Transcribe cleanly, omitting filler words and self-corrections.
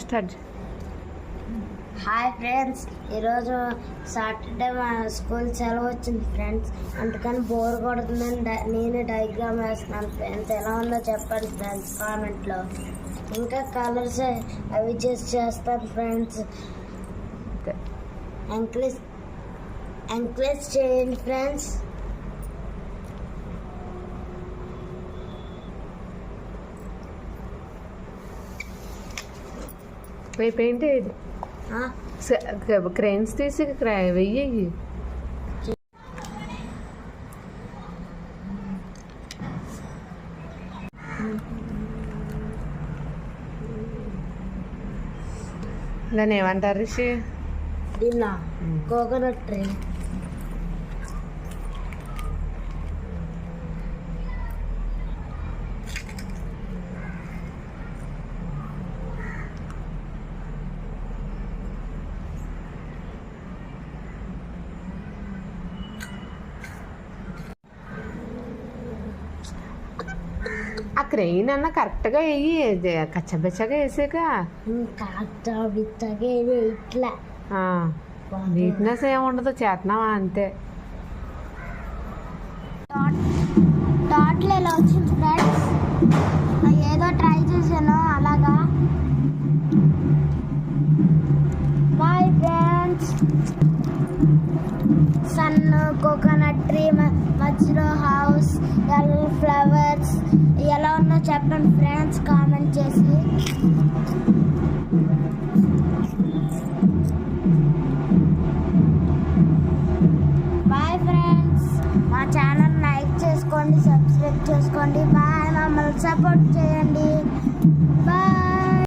Start. Hi friends, ఈరోజు Saturday మా school సెలవు వచ్చింది ఫ్రెండ్స్. అందుకని బోర్ కొడుతుందని నేను డయాగ్రామ్ వేస్తున్నాను ఫ్రెండ్స్. ఎలా ఉందో చెప్పండి ఫ్రెండ్స్ కామెంట్లో. ఇంకా కలర్స్ అవి చేస్తాను ఫ్రెండ్స్. ఎంకరేజ్ చేయండి ఫ్రెండ్స్. పెయింట్ వేయదు, క్రెయిన్స్ తీసి వెయ్యి. దాన్ని ఏమంటారు రిషి? దీన్నా కోకోనట్ ట్రీ. ఆ క్రెయిన్ అన్న కరెక్ట్గా వెయ్యి, కచ్చబెచ్చగా వేసాక ఇట్లా నీట్నెస్ ఏముండదు, చేతనావా అంతే. డాట్లు ఎలా వచ్చింది ఫ్రెండ్స్? ఏదో ట్రై చేశాను అలాగా. Bye friends. Sun, coconut tree, మధ్యలో హౌస్, ఫ్లవర్స్ ఎలా ఉన్నా చెప్పండి ఫ్రెండ్స్ కామెంట్ చేసి. Bye friends. మా ఛానల్ లైక్ చేసుకోండి, సబ్స్క్రైబ్ చేసుకోండి. బాయ్, మమ్మల్ని సపోర్ట్ చేయండి. బాయ్.